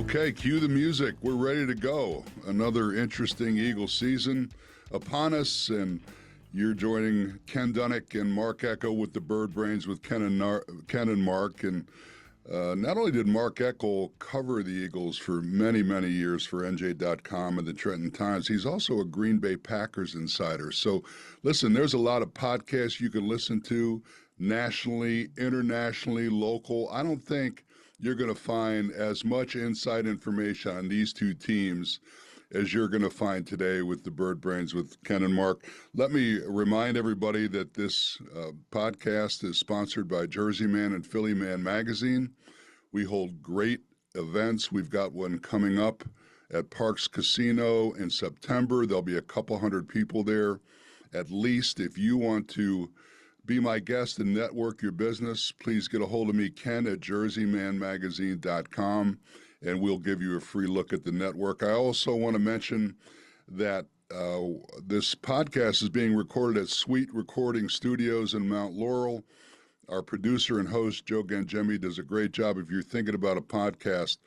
Okay, cue the music. We're ready to go. Another interesting Eagle season upon us, and you're joining Ken Dunek and Mark Eckel with the Bird Brains with Ken and Mark. And not only did Mark Eckel cover the Eagles for many, many years for NJ.com and the Trenton Times, he's also a Green Bay Packers insider. So listen, there's a lot of podcasts you can listen to nationally, internationally, local. I don't think you're going to find as much inside information on these two teams as you're going to find today with the Bird Brains with Ken and Mark. Let me remind everybody that this podcast is sponsored by Jersey Man and Philly Man magazine. We hold great events. We've got one coming up at Parks Casino in September. There'll be a couple hundred people there at least. If you want to be my guest and network your business, please get a hold of me, Ken, at jerseymanmagazine.com, and we'll give you a free look at the network. I also want to mention that this podcast is being recorded at Sweet Recording Studios in Mount Laurel. Our producer and host, Joe Gangemi, does a great job. If you're thinking about a podcast,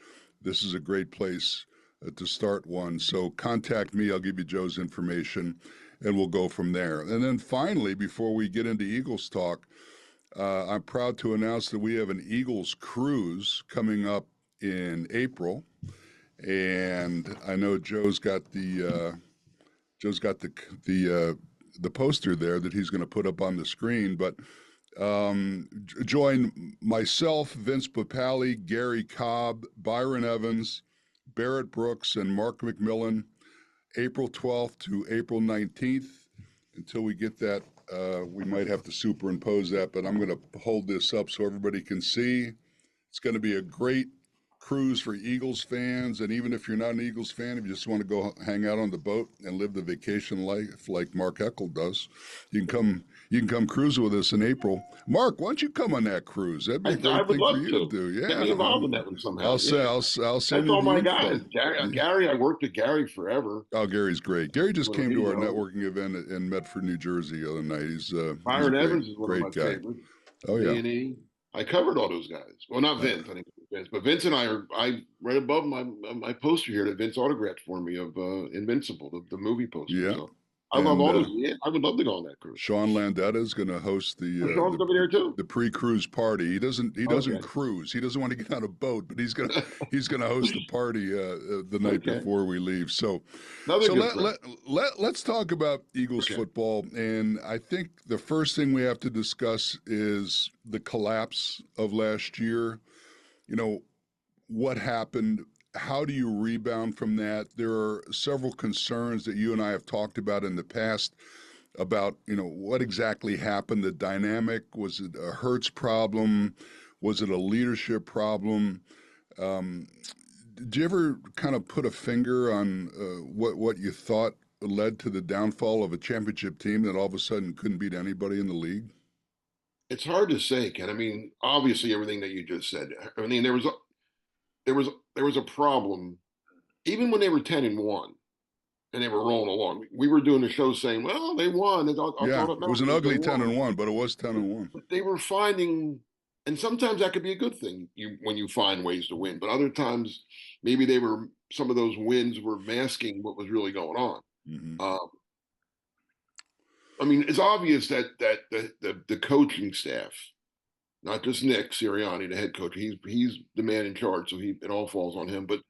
this is a great place to start one. So contact me. I'll give you Joe's information, and we'll go from there. And then finally, before we get into Eagles talk, I'm proud to announce that we have an Eagles cruise coming up in April, and I know Joe's got the poster there that he's going to put up on the screen. But join myself, Vince Papali, Gary Cobb, Byron Evans, Barrett Brooks, and Mark McMillan, April 12th to April 19th. Until we get that, we might have to superimpose that, but I'm going to hold this up so everybody can see. It's going to be a great cruise for Eagles fans, and even if you're not an Eagles fan, if you just want to go hang out on the boat and live the vacation life like Mark Eckel does, you can come cruise with us in April. Mark, why don't you come on that cruise? That'd be a great thing for you to do. Yeah, get me involved in that one somehow. I'll send That's you all the my info. guys. Gary, I worked with Gary forever. Oh, Gary's great. Gary just came to our networking event in Medford, New Jersey the other night. He's Byron Evans is one of my guy. favorites. Oh yeah. B&E. I covered all those guys. Well, not Vince. I think it was Vince, but Vince and I right above my poster here that Vince autographed for me of Invincible, the movie poster. Yeah. So I love all those. Yeah, I would love to go on that cruise. Sean Landetta is going to host the pre-cruise party. He doesn't cruise. He doesn't want to get on a boat, but he's going to host the party the night before we leave. So let's talk about Eagles football. And I think the first thing we have to discuss is the collapse of last year. You know, what happened? How do you rebound from that? There are several concerns that you and I have talked about in the past about, what exactly happened, the dynamic. Was it a Hurts problem? Was it a leadership problem? Did you ever kind of put a finger on what you thought led to the downfall of a championship team that all of a sudden couldn't beat anybody in the league? It's hard to say, Ken. I mean, obviously everything that you just said. I mean, there was a problem, even when they were 10-1, and they were rolling along. We were doing a show saying, "Well, they won." It was an ugly 10-1, but it was 10-1. But they were finding, and sometimes that could be a good thing when you find ways to win. But other times, maybe some of those wins were masking what was really going on. Mm-hmm. I mean, it's obvious that the coaching staff, not just Nick Sirianni, the head coach, he's the man in charge, so it all falls on him. But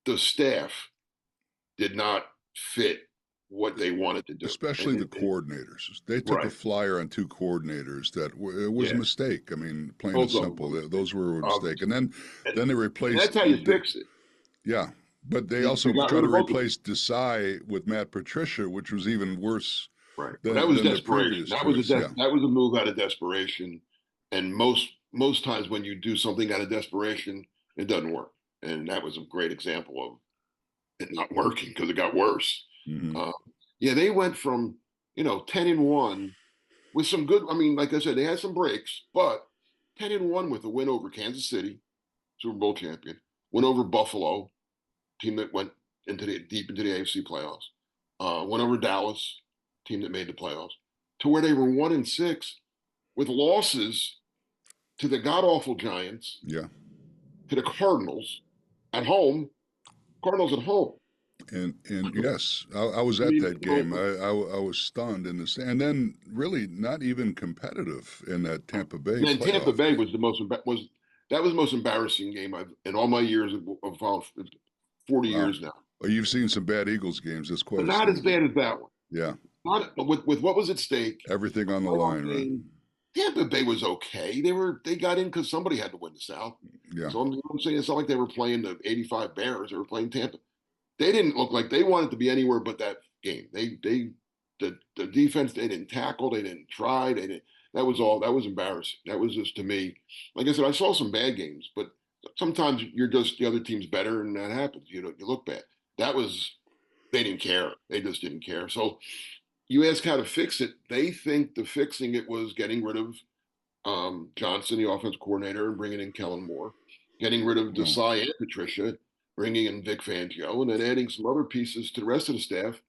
the staff did not fit what they wanted to do, especially the coordinators. They took a flyer on two coordinators that it was a mistake. I mean, plain and simple, those were a mistake. And then they replaced. That's how you fix it. Yeah. But they also tried to replace Desai with Matt Patricia, which was even worse. Right. That was desperation. That was a move out of desperation. And most times when you do something out of desperation, it doesn't work. And that was a great example of it not working because it got worse. Mm-hmm. They went from 10-1 with some good. I mean, like I said, they had some breaks, but 10-1 with a win over Kansas City, Super Bowl champion, win over Buffalo, team that went deep into the AFC playoffs, went over Dallas, team that made the playoffs, to where they were 1-6 with losses to the god-awful Giants, to the Cardinals, at home. Cardinals at home. And yes, I was I at mean, that game. I was stunned in this, and then really not even competitive in that Tampa Bay man, Tampa playoff Bay game. was the most embarrassing game I've in all my years of 40 Wow. years now. Well, you've seen some bad Eagles games. That's quite But a not as statement. bad as that one. Yeah, Not with what was at stake. everything on the Playoff line, right? game. Tampa Bay was okay. They got in because somebody had to win the South. Yeah. So I'm saying it's not like they were playing the '85 Bears. They were playing Tampa. They didn't look like they wanted to be anywhere but that game. The defense, they didn't tackle, they didn't try, they didn't. That was all. That was embarrassing. That was just to me. Like I said, I saw some bad games, but sometimes you're just the other team's better, and that happens. You know, you look bad. That was they didn't care. They just didn't care. So you ask how to fix it. They think the fixing it was getting rid of Johnson, the offense coordinator, and bringing in Kellen Moore, getting rid of No. Desai and Patricia, bringing in Vic Fangio, and then adding some other pieces to the rest of the staff.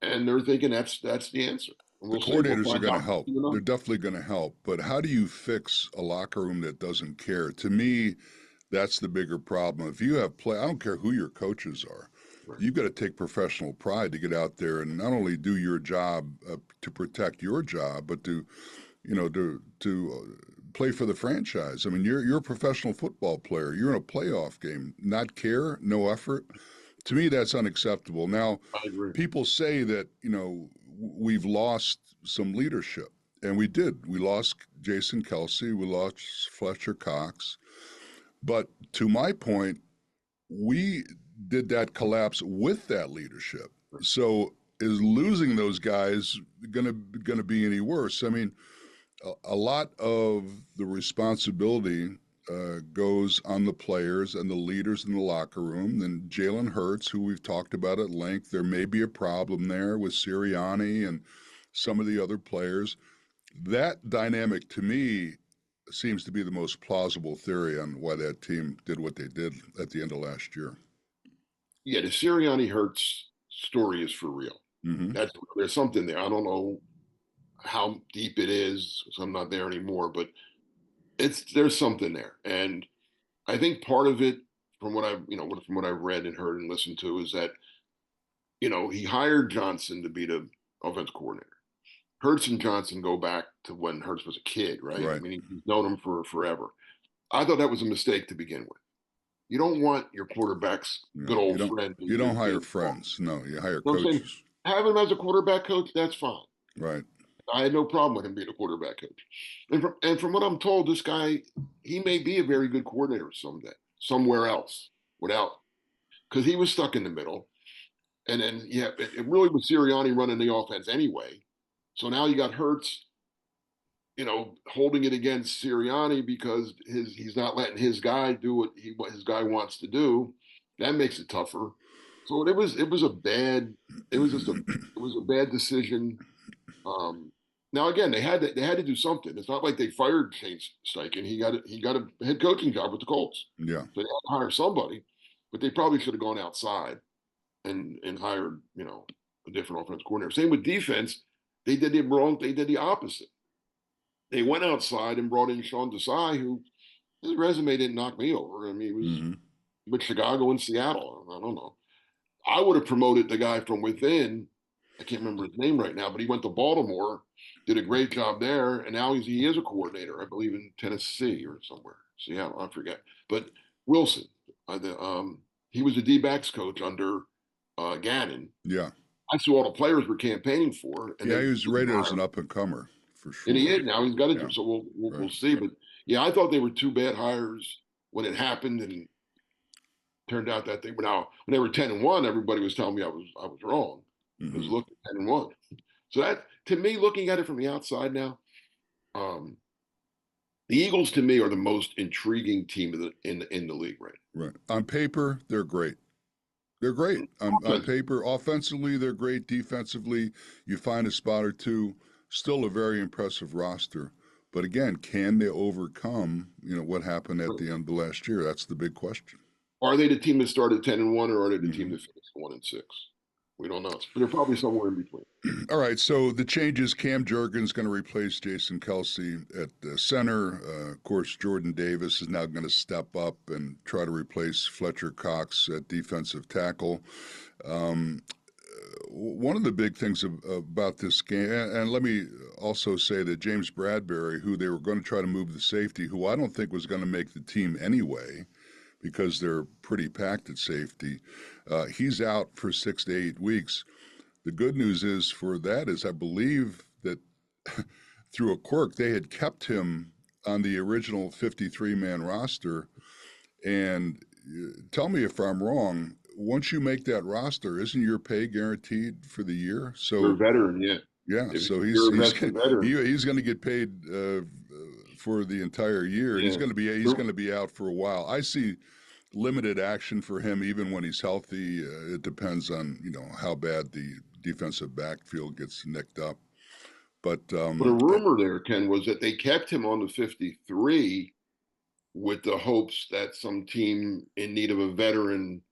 And they're thinking that's the answer. And The we'll see. We'll coordinators are find going to out. help. They're definitely going to help. But how do you fix a locker room that doesn't care? To me, that's the bigger problem. If you have play, I don't care who your coaches are. Right. You've got to take professional pride to get out there and not only do your job to protect your job, but to, play for the franchise. I mean, you're a professional football player. You're in a playoff game. Not care, no effort. To me, that's unacceptable. Now, I agree. people say that we've lost some leadership, and we did. We lost Jason Kelsey. We lost Fletcher Cox. But to my point, we did that collapse with that leadership. So is losing those guys gonna be any worse? I mean, a lot of the responsibility goes on the players and the leaders in the locker room. And Jalen Hurts, who we've talked about at length, there may be a problem there with Sirianni and some of the other players. That dynamic, to me, seems to be the most plausible theory on why that team did what they did at the end of last year. Yeah, the Sirianni Hurts story is for real. Mm-hmm. There's something there. I don't know how deep it is because I'm not there anymore, but there's something there. And I think part of it, from what I've read and heard and listened to, is that he hired Johnson to be the offense coordinator. Hurts and Johnson go back to when Hurts was a kid, right? I Right. mean, he's known him for forever. I thought that was a mistake to begin with. You don't want your quarterback's good You old don't friend. you don't hire friends. No, you hire You know what I'm saying? coaches. Have him as a quarterback coach, that's fine. Right. I had no problem with him being a quarterback coach. And from what I'm told, this guy, he may be a very good coordinator someday, somewhere else, without because he was stuck in the middle. And then it really was Sirianni running the offense anyway. So now you got Hurts, holding it against Sirianni because he's not letting his guy do what his guy wants to do. That makes it tougher. So it was a bad decision. Now again, they had to do something. It's not like they fired Shane Steichen. He got a head coaching job with the Colts. Yeah. So they had to hire somebody, but they probably should have gone outside and hired a different offense coordinator. Same with defense. They did it wrong. They did the opposite. They went outside and brought in Sean Desai, who his resume didn't knock me over. I mean, he was Mm-hmm. with Chicago and Seattle. I don't know. I would have promoted the guy from within. I can't remember his name right now, but he went to Baltimore, did a great job there, and now he is a coordinator, I believe, in Tennessee or somewhere. Seattle, I forget. But Wilson, he was a D-backs coach under Gannon. Yeah. I saw all the players were campaigning for, and Yeah, he they was rated as an up and comer for and he sure. is now. He's got to do Yeah. so. We'll Right. see. But yeah, I thought they were two bad hires when it happened, and turned out that when they were 10-1, everybody was telling me I was wrong. Because Mm-hmm. look at 10-1. So that, to me, looking at it from the outside now, um, the Eagles to me are the most intriguing team in the league right Right. On paper, they're great. They're great. On paper, offensively, they're great. Defensively, you find a spot or two. Still a very impressive roster. But again, can they overcome, what happened at the end of last year? That's the big question. Are they the team that started 10-1, or are they the team Mm-hmm. that finished 1-6? We don't know, but they're probably somewhere in between. All right, so the changes: Cam Jurgens going to replace Jason Kelsey at the center. Of course, Jordan Davis is now going to step up and try to replace Fletcher Cox at defensive tackle. Um, One of the big things about this game, and let me also say that James Bradbury, who they were going to try to move the safety, who I don't think was going to make the team anyway, because they're pretty packed at safety, he's out for 6 to 8 weeks. The good news is for that is I believe that through a quirk they had kept him on the original 53-man roster. And tell me if I'm wrong. Once you make that roster, isn't your pay guaranteed for the year? You're a So veteran, yeah. yeah, If so you're a vested veteran, he's going to get paid for the entire year, and yeah. he's going to be out for a while. I see limited action for him even when he's healthy. It depends on how bad the defensive backfield gets nicked up. But But a rumor there, Ken, was that they kept him on the 53 with the hopes that some team in need of a veteran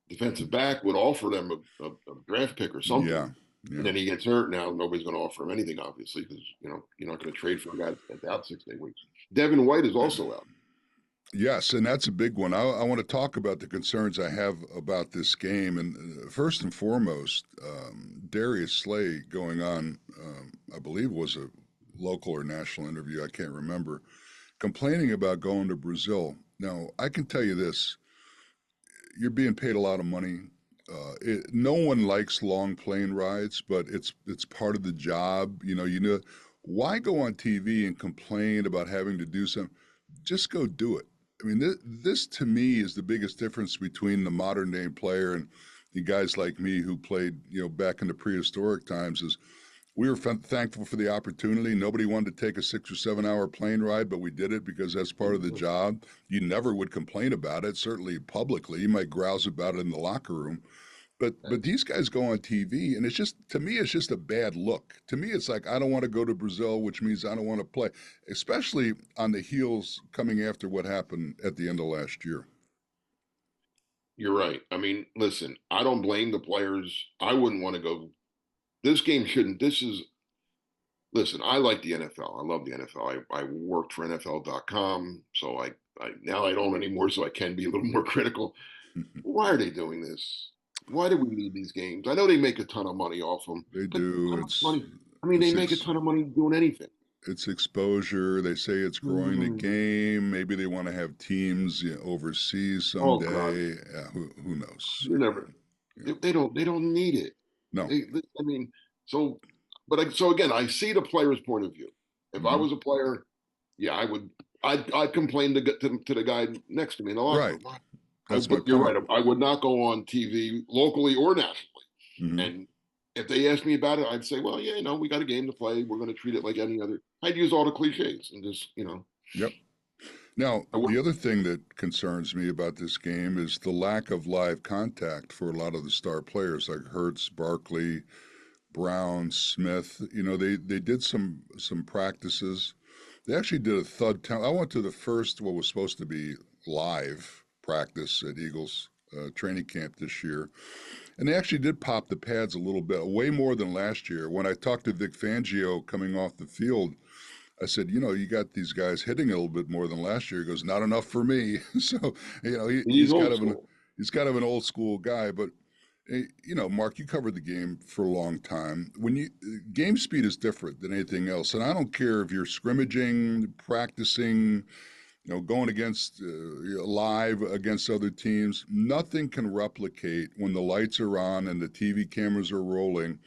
defensive back would offer them a draft pick or something. yeah, yeah, And then he gets hurt. Now nobody's going to offer him anything, obviously, because you're not going to trade for a guy that's out 6 to 8 weeks. Devin White is also out. yes, and that's a big one. I want to talk about the concerns I have about this game, and first and foremost, Darius Slay going on. I believe was a local or national interview. I can't remember. Complaining about going to Brazil. Now, I can tell you this: you're being paid a lot of money. No one likes long plane rides, but it's part of the job. Why go on TV and complain about having to do something? Just go do it. I mean, this to me is the biggest difference between the modern day player and the guys like me who played, back in the prehistoric times. Is we were thankful for the opportunity. Nobody wanted to take a 6 or 7 hour plane ride, but we did it because that's part of the job. You never would complain about it, certainly publicly. You might grouse about it in the locker room. But these guys go on TV, and it's just, to me, it's just a bad look. To me, it's like I don't want to go to Brazil, which means I don't want to play, especially on the heels coming after what happened at the end of last year. You're right. I mean, listen, I don't blame the players. I wouldn't want to go. This game shouldn't. Listen, I like the NFL. I love the NFL. I worked for NFL.com, so I now I don't anymore, so I can be a little more critical. Why are they doing this? Why do we need these games? I know they make a ton of money off them, They but do. how much money? I mean, they It's make a ex, ton of money doing anything. it's exposure. They say it's growing the Mm. game. Maybe they want to have teams overseas Oh God, someday. Who knows? you never. Yeah. They don't need it. No. I mean, so, so again, I see the player's point of view. If I Hmm. was a player, yeah, I would. I'd complain to the guy next to me in the locker Right. room. That's my But you're point. right. I would not go on TV locally or nationally. Hmm. And if they asked me about it, I'd say, well, yeah, we got a game to play. We're going to treat it like any other. I'd use all the cliches and just. Yep. Now, I would, the other thing that concerns me about this game is the lack of live contact for a lot of the star players like Hurts, Barkley, Brown, Smith. They did some practices. They actually did a thud count. I went to the first what was supposed to be live practice at Eagles training camp this year, and they actually did pop the pads a little bit, way more than last year. When I talked to Vic Fangio coming off the field, I said, you got these guys hitting a little bit more than last year. He goes, not enough for me. So, he's he's kind old of school. an old school guy. But, Mark, you covered the game for a long time. Game speed is different than anything else, and I don't care if you're scrimmaging, practicing, going against live against other teams. Nothing can replicate when the lights are on and the TV cameras are rolling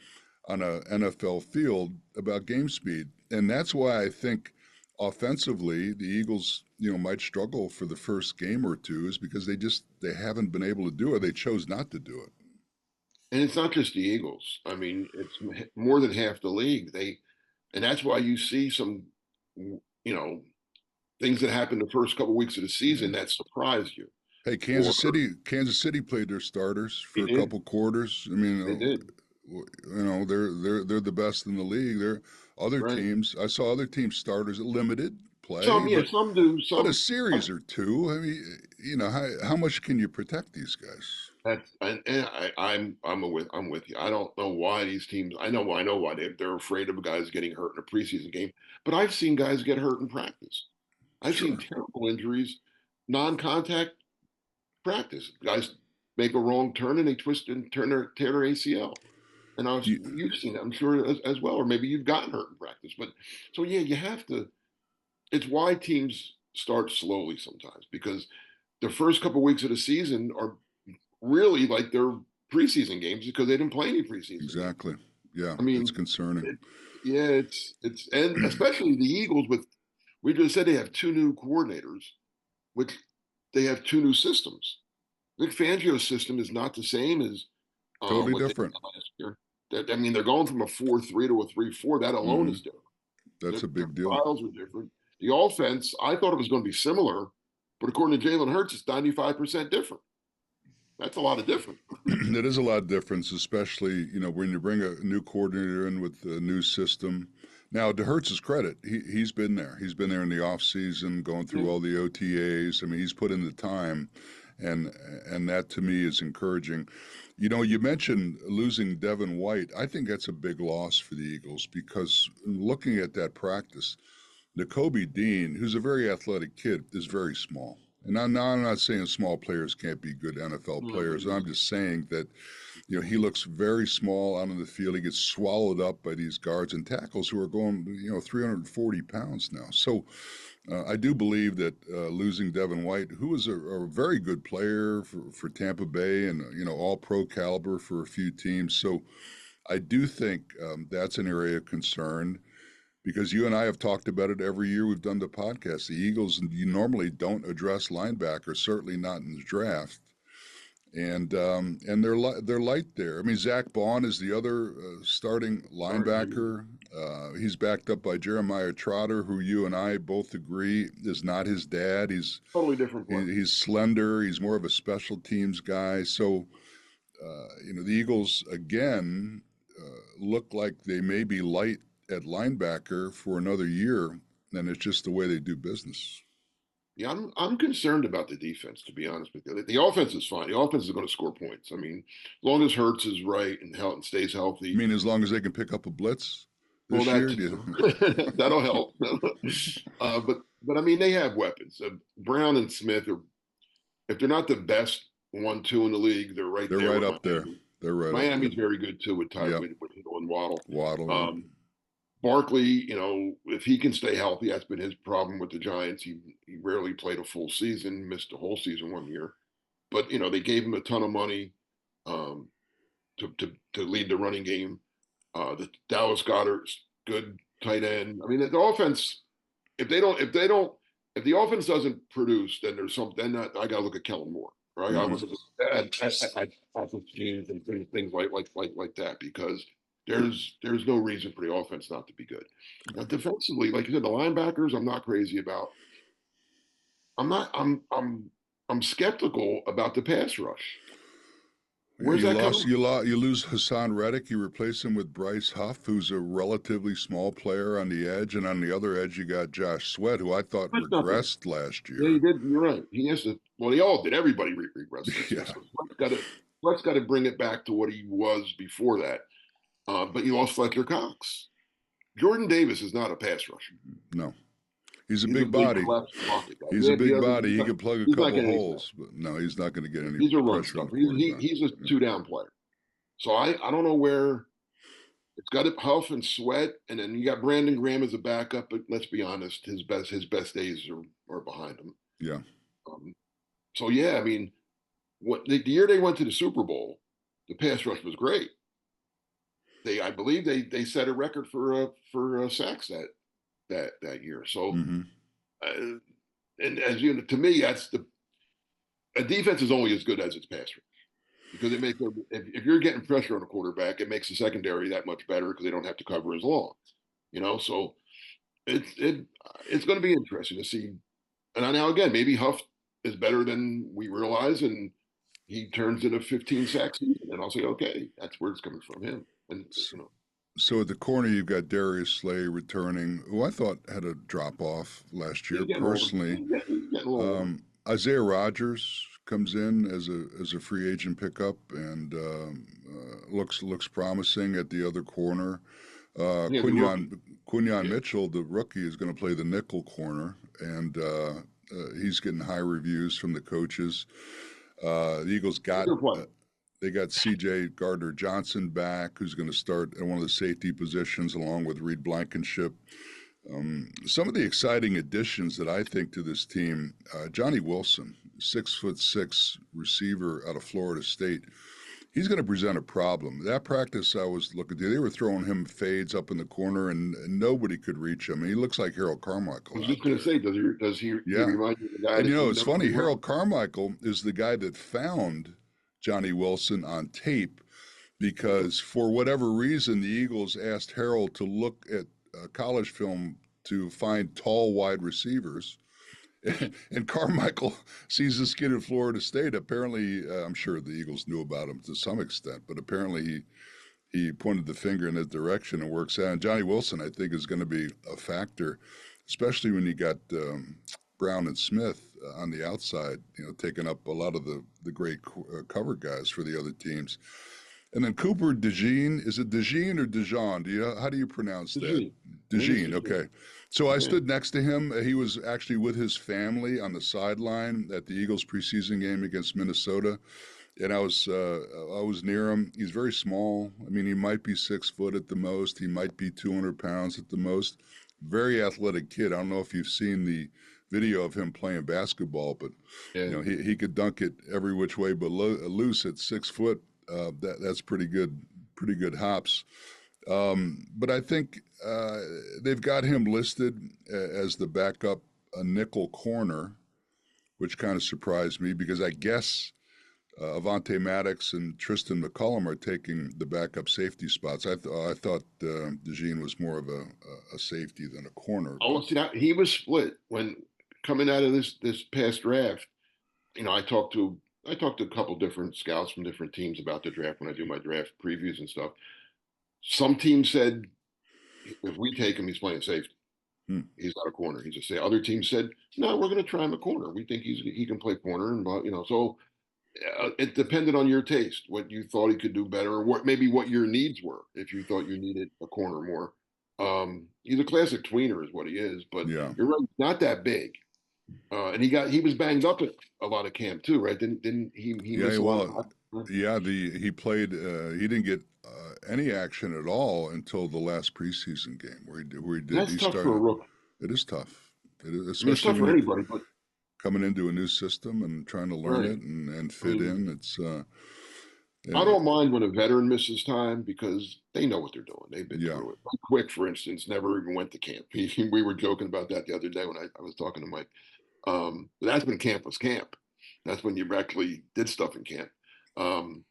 on a NFL field about game speed. And that's why I think offensively the Eagles, might struggle for the first game or two is because they haven't been able to do it. They chose not to do it. And it's not just the Eagles. I mean, it's more than half the league. And that's why you see some, you know, things that happen the first couple of weeks of the Yeah. season that surprise you. Hey, Or Kansas City played their starters they for a did, couple quarters. I mean, they did, they're the best in the league. There other right? teams. I saw other teams starters limited play, some do. but a Some series or two. I mean, how much can you protect these guys? that's and I'm with you. I don't know why these teams. I know why they're afraid of guys getting hurt in a preseason game. But I've seen guys get hurt in practice. I've seen Sure. terrible injuries, non-contact practice. Guys make a wrong turn and they twist and tear their ACL. And Do you, you've seen it, I'm sure, as well, or maybe you've gotten hurt in practice. But so yeah, you have to. It's why teams start slowly sometimes because the first couple of weeks of the season are really like their preseason games because they didn't play any preseason games. exactly. Yeah, I it's mean, concerning. it, yeah, it's and especially the Eagles with we just said they have two new coordinators, which they have two new systems. Vic Fangio's system is not the same as Totally what they different. had last year. I mean, they're going from a 4-3 to a 3-4. That alone Hmm. is different. That's a Their big deal. styles are different. The offense, I thought it was going to be similar, but according to Jalen Hurts, it's 95% different. That's a lot of different. It is a lot of difference, especially when you bring a new coordinator in with a new system. Now, to Hurts's credit, he's been there. He's been there in the off season, going Yeah. through all the OTAs. I mean, he's put in the time, and that to me is encouraging. You mentioned losing Devin White. I think that's a big loss for the Eagles because looking at that practice, Nakobe Dean, who's a very athletic kid, is very small. And I'm not saying small players can't be good NFL players. I'm just saying that he looks very small out on the field. He gets swallowed up by these guards and tackles who are going 340 pounds now. So I do believe that losing Devin White, who was a very good player for Tampa Bay and all pro caliber for a few teams. So I do think that's an area of concern because you and I have talked about it every year we've done the podcast. The Eagles, you normally don't address linebackers, certainly not in the draft, and they're light there. I mean, Zach Bond is the other starting linebacker. He's backed up by Jeremiah Trotter, who you and I both agree is not his dad. Totally different play. He's slender. He's more of a special teams guy. So the Eagles again look like they may be light at linebacker for another year, and it's just the way they do business. Yeah, I'm concerned about the defense, to be honest with you. The offense is fine. The offense is going to score points. I mean, as long as Hurts is right and stays I healthy. mean, as long as they can pick up a blitz Well, this that year, too. That'll help. But I mean, they have weapons. Brown and Smith are, if they're not the best 1-2 in the league, they're right they're there right with up there. Miami. They're right up Miami's there. very good too with Yep. with Hill and Waddle. Waddle. Yep. Barkley, if he can stay healthy, that's been his problem with the Giants. He rarely played a full season, missed a whole season one year. But they gave him a ton of money um, to lead the running game. The Dallas Goedert's good tight end. I mean, the offense. If the offense doesn't produce, then there's some. Then I got to look at Kellen Moore. Or I got to look at offensive schemes and things like that because there's no reason for the offense not to be good. Now, defensively, like you said, the linebackers, I'm not crazy about. I'm not. I'm skeptical about the pass rush. Where's that coming? You lose Hassan Reddick. You replace him with Bryce Huff, who's a relatively small player on the edge, and on the other edge you got Josh Sweat, who I thought That's nothing. regressed last Yeah, year. he did. You're right. He has to. Well, they all did. Everybody regressed. Yeah. Sweat's got to bring it back to what he was before that. But you lost Fletcher Cox. Jordan Davis is not a pass rusher. No. He's a big body. He's a big body. He can plug a couple holes, but no, he's not going to get any He's a run pressure on the stuffer. quarterback. He's a two-down player. So I don't know where it's got it Huff and Sweat, and then you got Brandon Graham as a backup. But let's be honest, his best days are behind him. Yeah. So yeah, I mean, what the year they went to the Super Bowl, the pass rush was great. I believe they set a record for sacks that year. So, and as you know, to me, a defense is only as good as its pass rush because it makes if you're getting pressure on a quarterback, it makes the secondary that much better because they don't have to cover as long. So it's going to be interesting to see. And now again, maybe Huff is better than we realize, and he turns in a 15 sack season, and I'll say, okay, that's where it's coming from him. And So at the corner, you've got Darius Slay returning, who I thought had a drop off last year He's getting older. personally. He's getting a little older. Isaiah Rogers comes in as a free agent pickup and looks promising at the other corner. Yeah, the rookie. Quinyon Yeah, Mitchell, the rookie, is going to play the nickel corner, and he's getting high reviews from the coaches. The Eagles he's got gonna play. they got C.J. Gardner Johnson back, who's going to start at one of the safety positions along with Reed Blankenship. Some of the exciting additions that I think to this team, Johnny Wilson, 6'6" receiver out of Florida State. He's going to present a problem. That practice I was looking at, they were throwing him fades up in the corner, and nobody could reach him. He looks like Harold I Carmichael was out just gonna there. say, he Yeah, remind you of the guy and that you it's never funny. really Harold liked? Carmichael is the guy that found Johnny Wilson on tape because for whatever reason, the Eagles asked Harold to look at college film to find tall wide receivers. And Carmichael sees this kid at Florida State. Apparently, I'm sure the Eagles knew about him to some extent, but apparently he pointed the finger in that direction and works out. And Johnny Wilson, I think, is going to be a factor, especially when you got Brown and Smith on the outside, taking up a lot of the great cover guys for the other teams. And then Cooper DeJean, is it DeJean or Dejean? How do you pronounce The that? G. I think it's DeJean, the G. okay. So I Yeah. stood next to him. He was actually with his family on the sideline at the Eagles preseason game against Minnesota, and I was near him. He's very small. I mean, he might be 6 foot at the most. He might be 200 pounds at the most. Very athletic kid. I don't know if you've seen the video of him playing basketball, but Yeah. he could dunk it every which way, but loose at 6 foot. That's pretty good hops. But I think they've got him listed as the backup a nickel corner, which kind of surprised me because I guess Avante Maddox and Tristan McCullum are taking the backup safety spots. I thought DeJean was more of a safety than a corner, Oh, but see that he was split when coming out of this past draft. I talked to a couple different scouts from different teams about the draft when I do my draft previews and stuff. Some teams said if we take him, he's playing safety. hmm, He's not a corner. He's a say. Other teams said no, we're going to try him a corner. We think he can play corner, and so it depended on your taste, what you thought he could do better, or what your needs were. If you thought you needed a corner more, he's a classic tweener, is what he is. But yeah. you're right, not that big. And he was banged up at a lot of camp too, right? Didn't he Yeah, miss a lot well, of time? yeah. He played. He didn't get any action at all until the last preseason game where he did. That's He tough for a started. rookie. It is tough. It is, I mean, it's especially tough when for you're anybody, but coming into a new system and trying to learn right. it and I fit mean, in. It's I yeah, don't mind when a veteran misses time because they know what they're doing. They've been yeah. through it. Mike Quick, for instance, never even went to camp. We were joking about that the other day when I was talking to Mike. But that's when camp was camp. That's when you actually did stuff in camp. Um,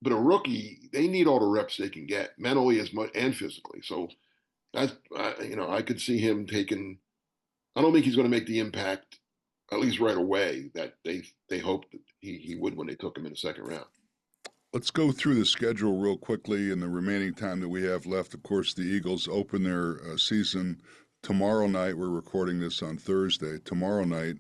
but a rookie, they need all the reps they can get, mentally as much and physically. So that's I could see him taking. I don't think he's going to make the impact, at least right away, that they hoped that he would when they took him in the second round. Let's go through the schedule real quickly in the remaining time that we have left. Of course, the Eagles open their season tomorrow night. We're recording this on Thursday. Tomorrow night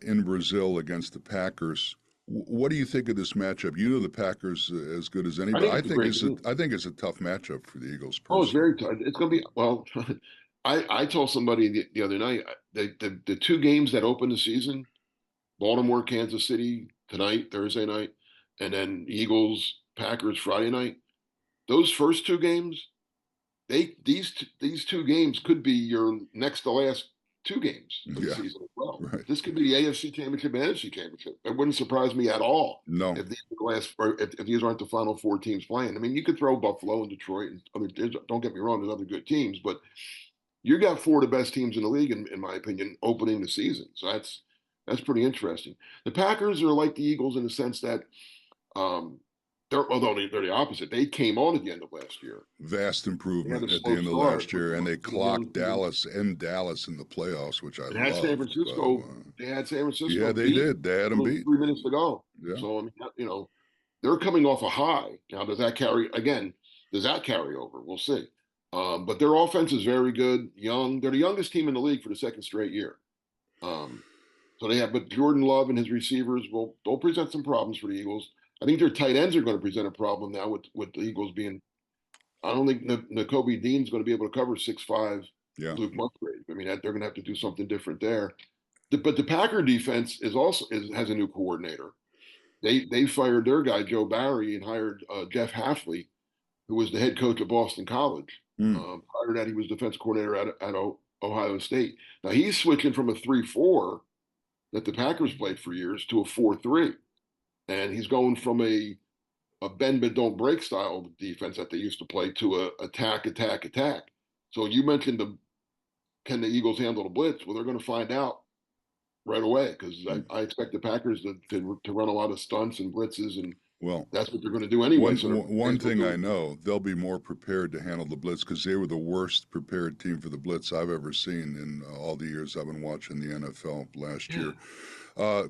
in Brazil against the Packers. What do you think of this matchup? You know the Packers as good as I anybody. think it's a great game. I think it's a tough matchup for the Eagles Oh, it's personally. very tough. It's going to be well. I told somebody the other night the two games that open the season, Baltimore, Kansas City tonight, Thursday night, and then Eagles, Packers Friday night. Those first two games, these two games could be your next to last two games of the Yeah, season as well. right. This could be the AFC Championship and NFC Championship. It wouldn't surprise me at all No, if these are the last, or if these aren't the final four teams playing. I mean, you could throw Buffalo and Detroit and other. Don't get me wrong, there's other good teams, but you got four of the best teams in the league, in my opinion, opening the season. So that's pretty interesting. The Packers are like the Eagles in the sense that um, although they're the opposite. They came on at the end of last year. vast They had a improvement at the slow end of start last with year, and they some young clocked teams. Dallas in the playoffs, which I And had San loved. Francisco. They had San Yeah, Francisco they beat did. They had them only beat. 3 minutes to go. Yeah. So I mean, they're coming off a high. Now, does that carry again? Does that carry over? We'll see. But their offense is very good, young. They're the youngest team in the league for the second straight year. Um, so they have, but Jordan Love and his receivers they'll present some problems for the Eagles. I think their tight ends are going to present a problem now with the Eagles being. I don't think Nakobe Dean's going to be able to cover 6'5" Yeah. Luke Musgrave. I mean, they're going to have to do something different there. But the Packer defense has a new coordinator. They fired their guy Joe Barry and hired Jeff Hafley, who was the head coach at Boston College. Mm. Prior to that, he was defense coordinator at Ohio State. Now he's switching from a 3-4 that the Packers played for years to a 4-3, and he's going from a bend but don't break style defense that they used to play to a attack, attack, attack. So you mentioned can the Eagles handle the blitz? Well, they're going to find out right away because I expect the Packers to run a lot of stunts and blitzes, and that's what they're going to do anyway. One thing I know, they'll be more prepared to handle the blitz because they were the worst prepared team for the blitz I've ever seen in all the years I've been watching the NFL last year.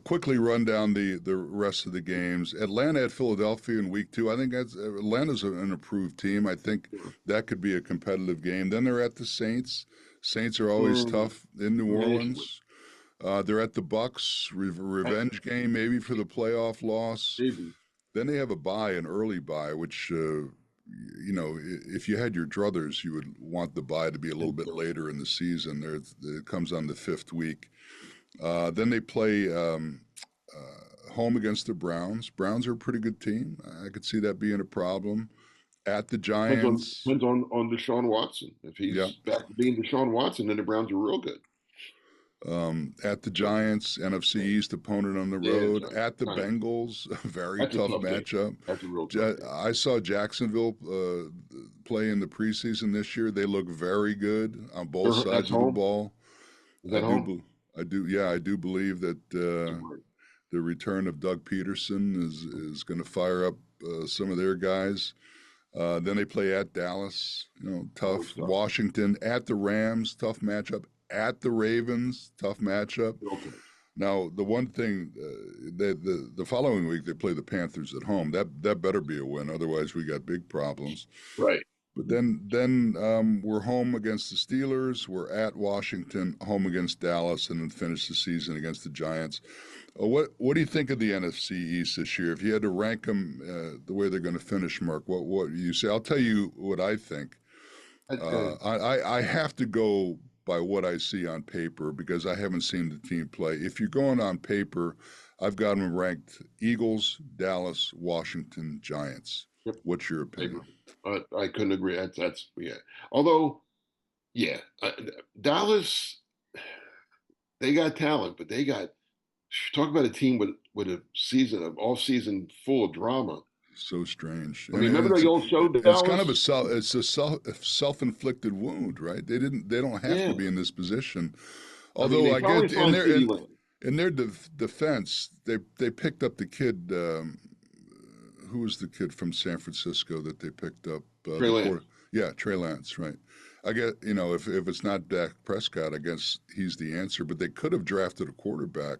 Quickly run down the rest of the games. Atlanta at Philadelphia in week 2. I think Atlanta's an improved team. I think that could be a competitive game. Then they're at the Saints. Saints are always tough in New Orleans. They're at the Bucks, revenge game maybe for the playoff loss. Maybe. Then they have a bye, an early bye, which if you had your druthers, you would want the bye to be a little bit later in the season. It comes on the 5th week. Then they play home against the Browns. Browns are a pretty good team. I could see that being a problem. At the Giants. Depends on Deshaun Watson. If he's back to being Deshaun Watson, then the Browns are real good. At the Giants, NFC East opponent on the road. At the Bengals, a very tough matchup. That's a real tough game. I saw Jacksonville play in the preseason this year. They look very good on both sides of the ball. Is that home? I do believe that the return of Doug Peterson is going to fire up some of their guys. Then they play at Dallas, tough. Washington at the Rams, tough matchup. At the Ravens, tough matchup. Okay. Now, the one thing, the following week they play the Panthers at home. That better be a win, otherwise we got big problems. Right. But then we're home against the Steelers. We're at Washington, home against Dallas, and then finish the season against the Giants. What do you think of the NFC East this year? If you had to rank them the way they're going to finish, Mark, what do you say? I'll tell you what I think. I have to go by what I see on paper because I haven't seen the team play. If you're going on paper, I've got them ranked Eagles, Dallas, Washington, Giants. Yep. What's your opinion? I couldn't agree. That's Although, Dallas, they got talent, but they got talk about a team with a season of off-season full of drama. So strange. I mean, remember the old show? Dallas? It's kind of a self-inflicted wound, right? They don't have to be in this position. Although I get in their defense, they picked up the kid. Who was the kid from San Francisco that they picked up? Trey Lance. Trey Lance, right. I get, if it's not Dak Prescott, I guess he's the answer. But they could have drafted a quarterback.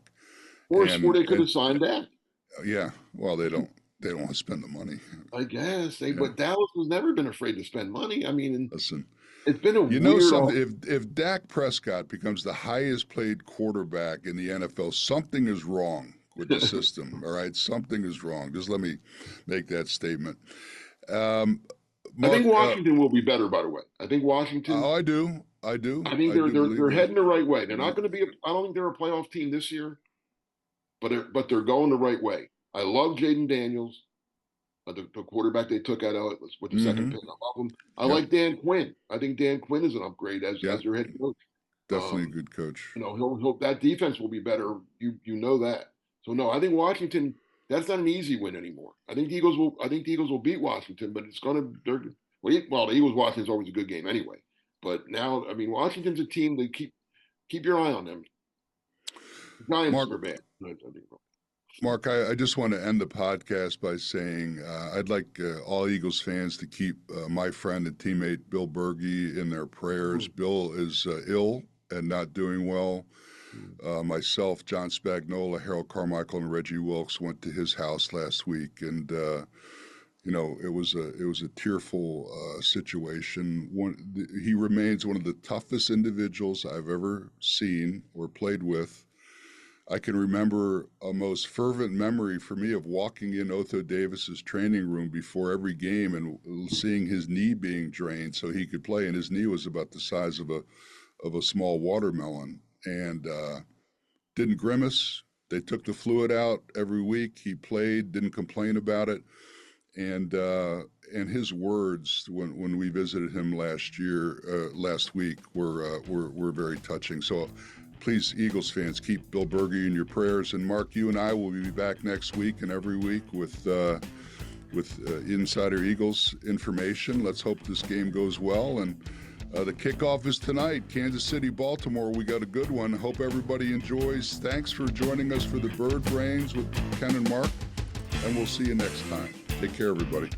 Or they could have signed Dak. Yeah, well, they don't want to spend the money. I guess but Dallas has never been afraid to spend money. I mean, listen, it's been a weird something. If Dak Prescott becomes the highest paid quarterback in the NFL, something is wrong with the system. All right, something is wrong. Just let me make that statement. Mark, I think Washington will be better. By the way, I think Washington. Oh, I do. I think they're heading the right way. They're not going to be. I don't think they're a playoff team this year, but they're going the right way. I love Jaden Daniels, the quarterback they took out with the second pick. I love him. I like Dan Quinn. I think Dan Quinn is an upgrade as their head coach. Definitely a good coach. He'll that defense will be better. You know that. So no, I think Washington. That's not an easy win anymore. I think the Eagles will beat Washington, but it's going to. The Eagles Washington's always a good game anyway. But now, I mean, Washington's a team that keep your eye on them. The Giants are bad. Mark, I just want to end the podcast by saying I'd like all Eagles fans to keep my friend and teammate Bill Berge in their prayers. Bill is ill and not doing well. Myself, John Spagnola, Harold Carmichael, and Reggie Wilkes went to his house last week, and it was a tearful situation. He remains one of the toughest individuals I've ever seen or played with. I can remember a most fervent memory for me of walking in Otho Davis's training room before every game and seeing his knee being drained so he could play, and his knee was about the size of a small watermelon, and didn't grimace. They took the fluid out every week. He played, didn't complain about it, and his words when we visited him last week were very touching. So please, Eagles fans, keep Bill Berge in your prayers. And Mark, you and I will be back next week and every week with Insider Eagles information. Let's hope this game goes well. And the kickoff is tonight, Kansas City, Baltimore. We got a good one. Hope everybody enjoys. Thanks for joining us for the Bird Brains with Ken and Mark, and we'll see you next time. Take care, everybody.